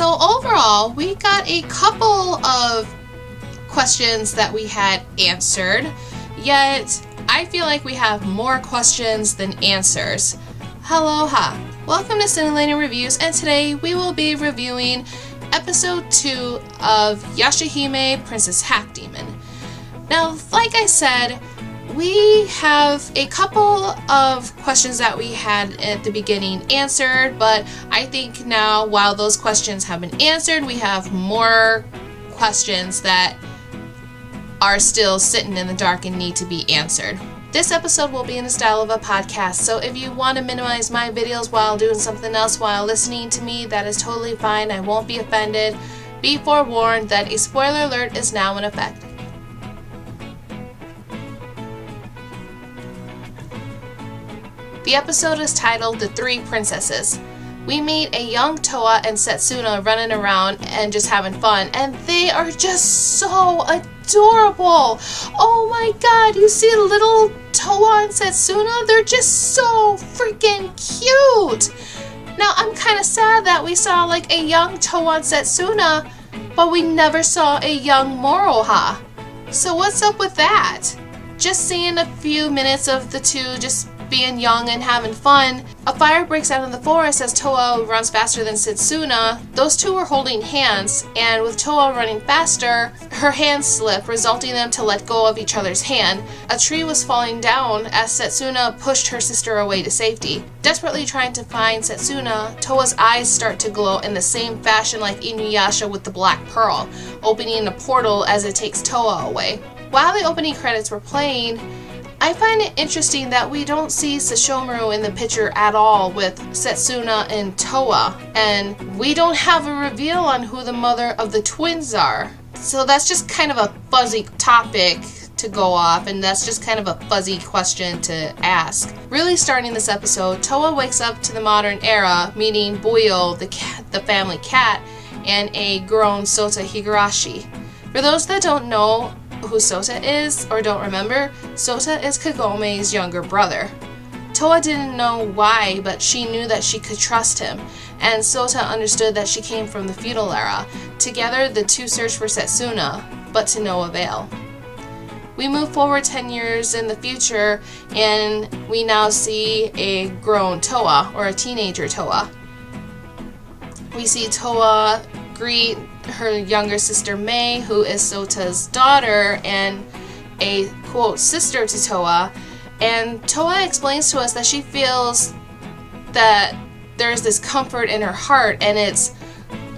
So overall, we got a couple of questions that we had answered, yet I feel like we have more questions than answers. Aloha! Welcome to Cyntillating Reviews, and today we will be reviewing episode 2 of Yashahime, Princess Half Demon. Now, like I said, we have a couple of questions that we had at the beginning answered, but I think now, while those questions have been answered, we have more questions that are still sitting in the dark and need to be answered. This episode will be in the style of a podcast, so if you want to minimize my videos while doing something else while listening to me, that is totally fine. I won't be offended. Be forewarned that a spoiler alert is now in effect. The episode is titled The Three Princesses. We meet a young Towa and Setsuna running around and just having fun, and they are just so adorable. Oh my god, you see little Towa and Setsuna? They're just so freaking cute. Now, I'm kind of sad that we saw like a young Towa and Setsuna, but we never saw a young Mohora. So what's up with that? Just seeing a few minutes of the two just being young and having fun. A fire breaks out in the forest as Towa runs faster than Setsuna. Those two were holding hands, and with Towa running faster, her hands slip, resulting in them to let go of each other's hand. A tree was falling down as Setsuna pushed her sister away to safety. Desperately trying to find Setsuna, Towa's eyes start to glow in the same fashion like Inuyasha with the Black Pearl, opening a portal as it takes Towa away. While the opening credits were playing, I find it interesting that we don't see Sesshomaru in the picture at all with Setsuna and Towa, and we don't have a reveal on who the mother of the twins are. So that's just kind of a fuzzy topic to go off, and that's just kind of a fuzzy question to ask. Really starting this episode, Towa wakes up to the modern era, meeting Buyo, the family cat, and a grown Sota Higurashi. For those that don't know who Sota is, or don't remember, Sota is Kagome's younger brother. Towa didn't know why, but she knew that she could trust him, and Sota understood that she came from the feudal era. Together, the two searched for Setsuna, but to no avail. We move forward 10 years in the future, and we now see a grown Towa, or a teenager Towa. We see Towa greet her younger sister Mei, who is Sota's daughter and a quote sister to Towa, and Towa explains to us that she feels that there's this comfort in her heart and it's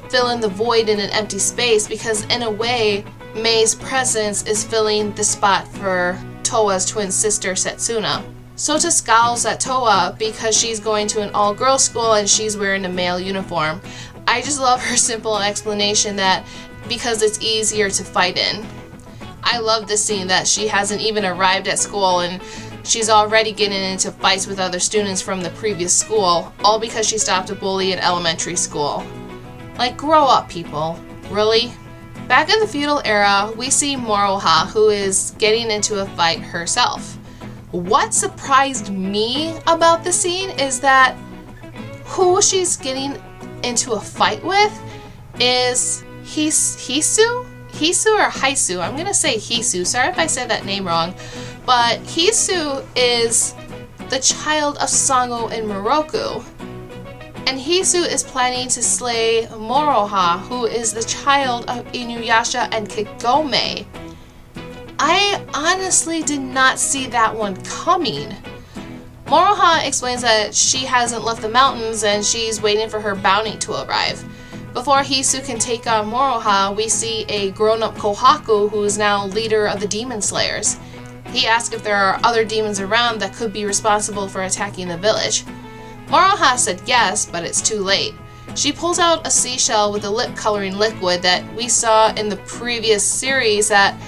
filling the void in an empty space, because in a way Mei's presence is filling the spot for Towa's twin sister Setsuna. Sota scowls at Towa because she's going to an all-girls school and she's wearing a male uniform. I just love her simple explanation that because it's easier to fight in. I love this scene that she hasn't even arrived at school and she's already getting into fights with other students from the previous school, all because she stopped a bully in elementary school. Like, grow up, people. Really? Back in the feudal era, we see Mohora, who is getting into a fight herself. What surprised me about the scene is that who she's getting into a fight with is Hisu? Hisu or Haisu? I'm gonna say Hisu. Sorry if I said that name wrong. But Hisu is the child of Sango and Moroku. And Hisu is planning to slay Mohora, who is the child of Inuyasha and Kagome. I honestly did not see that one coming. Mohora explains that she hasn't left the mountains and she's waiting for her bounty to arrive. Before Hisu can take on Mohora, we see a grown-up Kohaku who is now leader of the Demon Slayers. He asks if there are other demons around that could be responsible for attacking the village. Mohora said yes, but it's too late. She pulls out a seashell with a lip-coloring liquid that we saw in the previous series that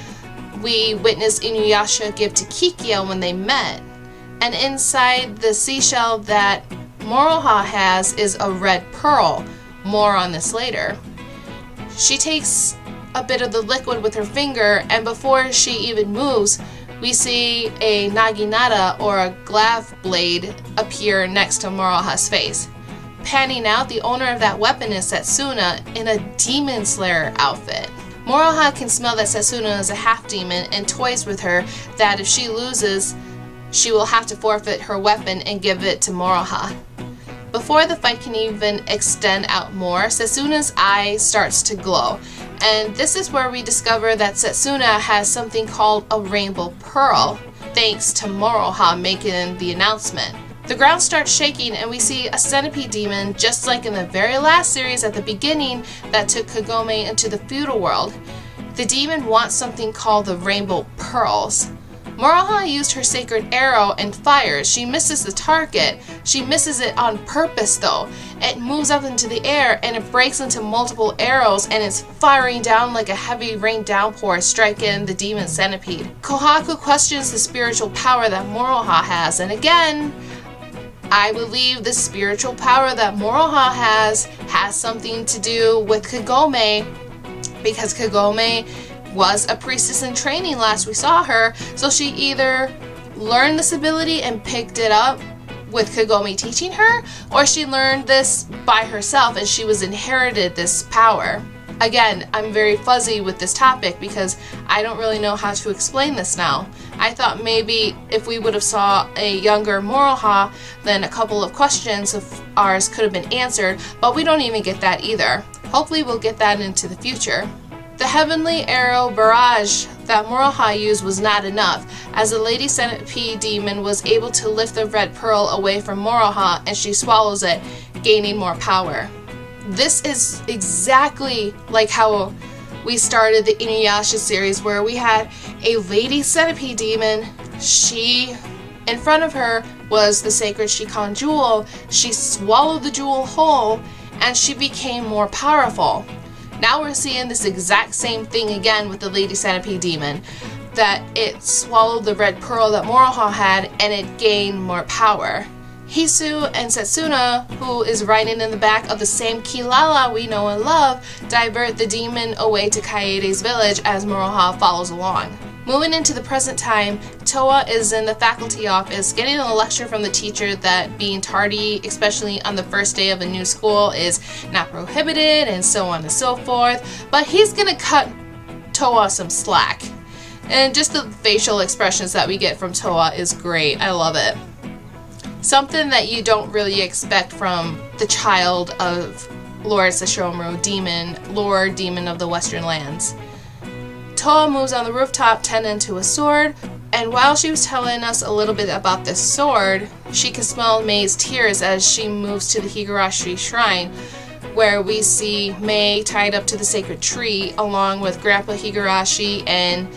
we witnessed Inuyasha give to Kikia when they met. And inside the seashell that Mohora has is a red pearl. More on this later. She takes a bit of the liquid with her finger, and before she even moves, we see a naginata, or a glaive blade, appear next to Moroha's face. Panning out, the owner of that weapon is Setsuna in a demon slayer outfit. Mohora can smell that Setsuna is a half-demon and toys with her that if she loses, she will have to forfeit her weapon and give it to Mohora. Before the fight can even extend out more, Setsuna's eye starts to glow, and this is where we discover that Setsuna has something called a rainbow pearl, thanks to Mohora making the announcement. The ground starts shaking and we see a centipede demon, just like in the very last series at the beginning that took Kagome into the feudal world. The demon wants something called the rainbow pearls. Mohora used her sacred arrow and fires. She misses the target. She misses it on purpose though. It moves up into the air and it breaks into multiple arrows and it's firing down like a heavy rain downpour, striking the demon centipede. Kohaku questions the spiritual power that Mohora has, and again, I believe the spiritual power that Mohora has something to do with Kagome, because Kagome was a priestess in training last we saw her, so she either learned this ability and picked it up with Kagome teaching her, or she learned this by herself and she was inherited this power. Again, I'm very fuzzy with this topic because I don't really know how to explain this now. I thought maybe if we would have saw a younger Mohora, then a couple of questions of ours could have been answered, but we don't even get that either. Hopefully we'll get that into the future. The heavenly arrow barrage that Mohora used was not enough, as the Lady Centipede demon was able to lift the red pearl away from Mohora and she swallows it, gaining more power. This is exactly like how we started the Inuyasha series, where we had a Lady Centipede demon. She, in front of her, was the sacred Shikan jewel. She swallowed the jewel whole and she became more powerful. Now we're seeing this exact same thing again with the Lady Centipede demon, that it swallowed the red pearl that Mohora had and it gained more power. Hisu and Setsuna, who is riding in the back of the same Kilala we know and love, divert the demon away to Kaede's village as Mohora follows along. Moving into the present time, Toa is in the faculty office getting a lecture from the teacher that being tardy, especially on the first day of a new school, is not prohibited and so on and so forth, but he's gonna cut Toa some slack. And just the facial expressions that we get from Toa is great. I love it. Something that you don't really expect from the child of Lord Sesshomaru, Lord Demon of the Western Lands. Toa moves on the rooftop, tending to a sword, and while she was telling us a little bit about this sword, she can smell Mei's tears as she moves to the Higurashi shrine, where we see Mei tied up to the sacred tree along with Grandpa Higurashi, and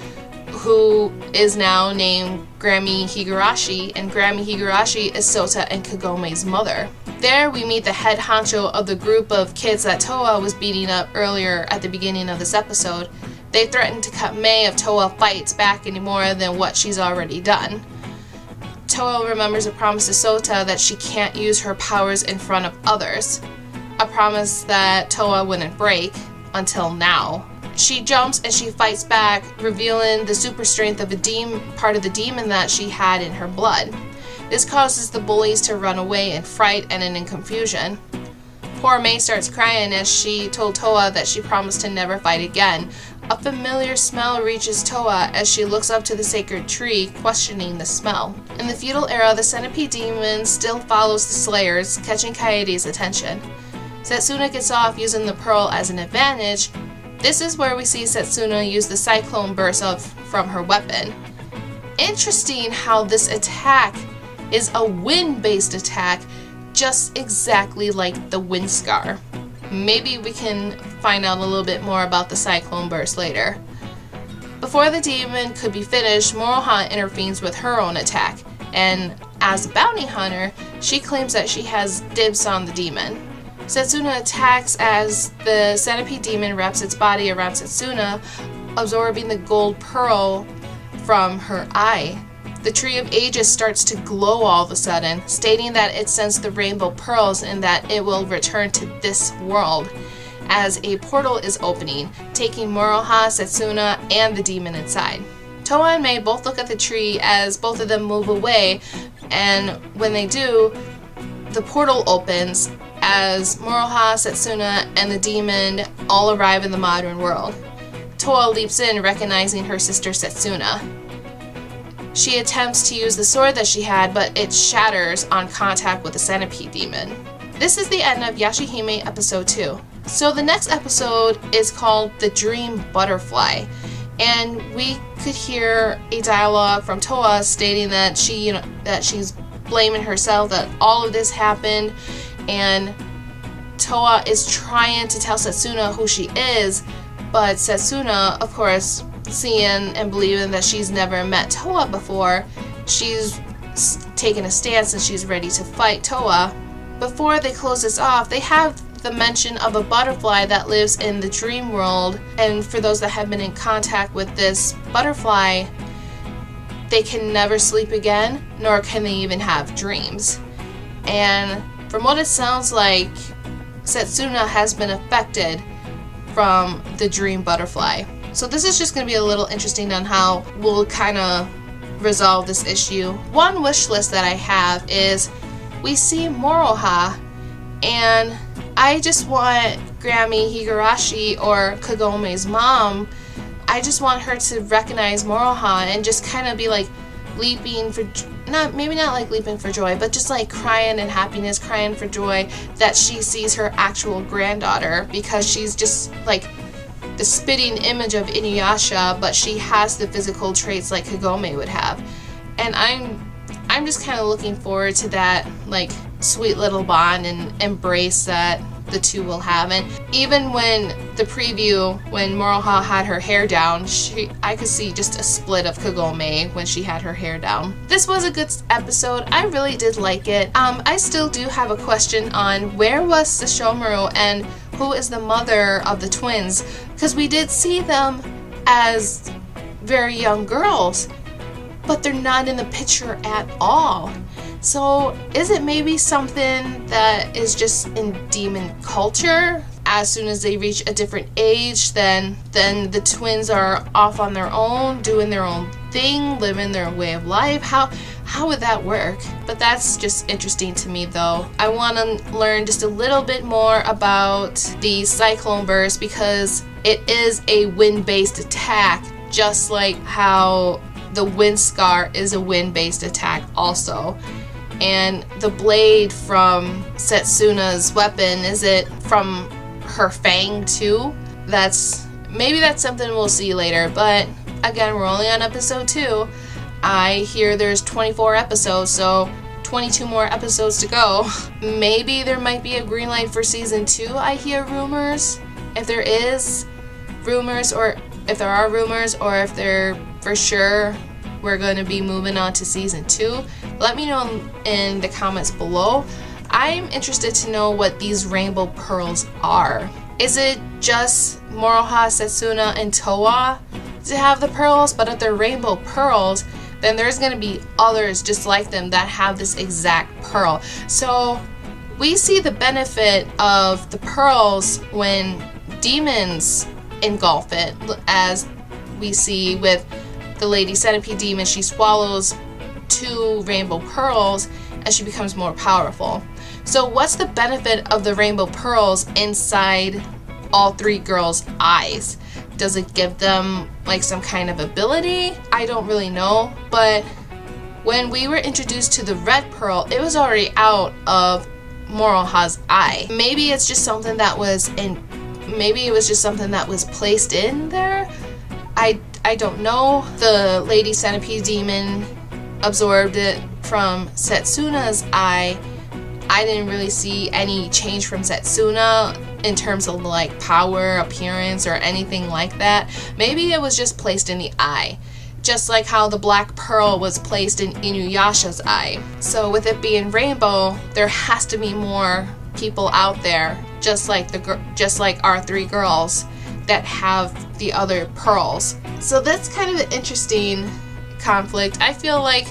who is now named Grammy Higurashi, and Grammy Higurashi is Sota and Kagome's mother. There we meet the head honcho of the group of kids that Toa was beating up earlier at the beginning of this episode. They threaten to cut Mei if Toa fights back any more than what she's already done. Toa remembers a promise to Sota that she can't use her powers in front of others, a promise that Toa wouldn't break until now. She jumps and she fights back, revealing the super strength of a part of the demon that she had in her blood. This causes the bullies to run away in fright and in confusion. Poor Mei starts crying as she told Toa that she promised to never fight again. A familiar smell reaches Toa as she looks up to the sacred tree, questioning the smell. In the feudal era, the centipede demon still follows the slayers, catching Kaede's attention. Setsuna gets off using the pearl as an advantage. This is where we see Setsuna use the cyclone burst from her weapon. Interesting how this attack is a wind-based attack, just exactly like the wind scar. Maybe we can find out a little bit more about the cyclone burst later. Before the demon could be finished, Mohora intervenes with her own attack, and as a bounty hunter, she claims that she has dibs on the demon. Setsuna attacks as the centipede demon wraps its body around Setsuna, absorbing the gold pearl from her eye. The Tree of Ages starts to glow all of a sudden, stating that it sends the rainbow pearls and that it will return to this world, as a portal is opening, taking Mohora, Setsuna, and the demon inside. Toa and Mei both look at the tree as both of them move away, and when they do, the portal opens as Mohora, Setsuna, and the demon all arrive in the modern world. Toa leaps in, recognizing her sister Setsuna. She attempts to use the sword that she had, but it shatters on contact with the centipede demon. This is the end of Yashahime episode 2. So the next episode is called The Dream Butterfly, and we could hear a dialogue from Toa stating that she's blaming herself that all of this happened, and Toa is trying to tell Setsuna who she is, but Setsuna, of course, seeing and believing that she's never met Toa before, she's taken a stance and she's ready to fight Toa. Before they close this off, they have the mention of a butterfly that lives in the dream world, and for those that have been in contact with this butterfly, they can never sleep again, nor can they even have dreams. And from what it sounds like, Setsuna has been affected from the dream butterfly. So this is just going to be a little interesting on how we'll kind of resolve this issue. One wish list that I have is we see Mohora, and I just want Grammy Higurashi or Kagome's mom, I just want her to recognize Mohora and just kind of be like leaping for, maybe not like leaping for joy, but just like crying in happiness, crying for joy that she sees her actual granddaughter, because she's just like the spitting image of Inuyasha, but she has the physical traits like Kagome would have. And I'm just kind of looking forward to that like sweet little bond and embrace that the two will have. And even when the preview, when Mohora had her hair down, I could see just a split of Kagome when she had her hair down. This was a good episode. I really did like it. I still do have a question on where was Sesshomaru and who is the mother of the twins, because we did see them as very young girls, but they're not in the picture at all. So is it maybe something that is just in demon culture? As soon as they reach a different age, then the twins are off on their own, doing their own thing, living their way of life. How would that work? But that's just interesting to me though. I want to learn just a little bit more about the Cyclone Burst, because it is a wind-based attack, just like how the Wind Scar is a wind-based attack also. And the blade from Setsuna's weapon, is it from her fang too? Maybe that's something we'll see later, but again, we're only on episode 2. I hear there's 24 episodes, so 22 more episodes to go. Maybe there might be a green light for season 2, I hear rumors. If there is rumors, or if there are rumors, or if they're for sure we're going to be moving on to season 2, let me know in the comments below. I'm interested to know what these rainbow pearls are. Is it just Mohora, Setsuna, and Toa to have the pearls? But if they're rainbow pearls, then there's going to be others just like them that have this exact pearl. So we see the benefit of the pearls when demons engulf it, as we see with the Lady Centipede demon. She swallows 2 rainbow pearls and she becomes more powerful. So what's the benefit of the rainbow pearls inside all 3 girls' eyes? Does it give them like some kind of ability? I don't really know, but when we were introduced to the red pearl, it was already out of Moroha's eye. Maybe it's just something that was maybe it was just something that was placed in there. I don't know. The Lady Centipede demon absorbed it from Setsuna's eye. I didn't really see any change from Setsuna in terms of like power, appearance, or anything like that. Maybe it was just placed in the eye, just like how the black pearl was placed in Inuyasha's eye. So with it being rainbow, there has to be more people out there, just like our 3 girls that have the other pearls. So that's kind of an interesting conflict. I feel like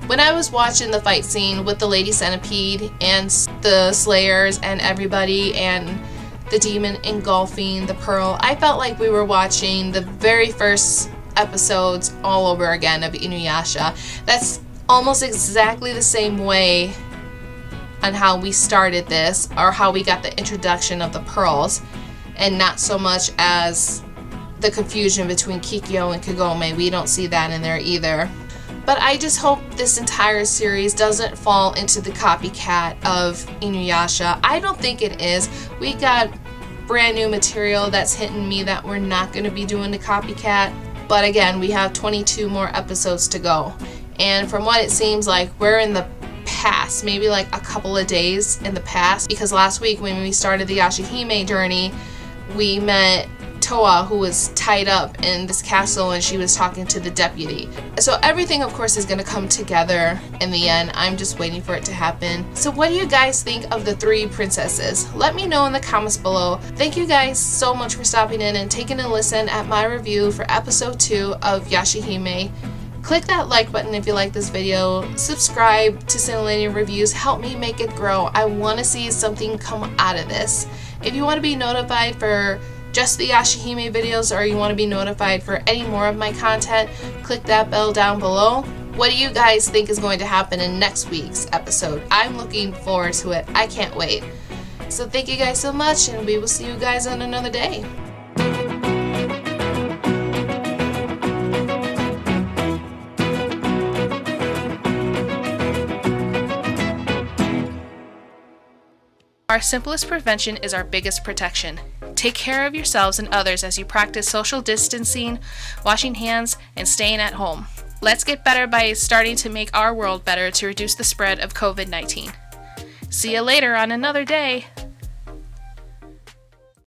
when I was watching the fight scene with the Lady Centipede and the Slayers and everybody and the demon engulfing the pearl, I felt like we were watching the very first episodes all over again of Inuyasha. That's almost exactly the same way on how we started this or how we got the introduction of the pearls, and not so much as the confusion between Kikyo and Kagome. We don't see that in there either. But I just hope this entire series doesn't fall into the copycat of Inuyasha. I don't think it is. We got brand new material that's hitting me that we're not going to be doing the copycat. But again, we have 22 more episodes to go. And from what it seems like, we're in the past, maybe like a couple of days in the past, because last week when we started the Yashahime journey, we met Toa, who was tied up in this castle, and she was talking to the deputy. So everything, of course, is going to come together in the end. I'm just waiting for it to happen. So what do you guys think of the three princesses? Let me know in the comments below. Thank you guys so much for stopping in and taking a listen at my review for episode 2 of Yashahime. Click that like button if you like this video. Subscribe to Cyntillating Reviews. Help me make it grow. I want to see something come out of this. If you want to be notified for just the Yashahime videos, or you want to be notified for any more of my content, click that bell down below. What do you guys think is going to happen in next week's episode? I'm looking forward to it. I can't wait. So thank you guys so much, and we will see you guys on another day. Our simplest prevention is our biggest protection. Take care of yourselves and others as you practice social distancing, washing hands, and staying at home. Let's get better by starting to make our world better to reduce the spread of COVID-19. See you later on another day.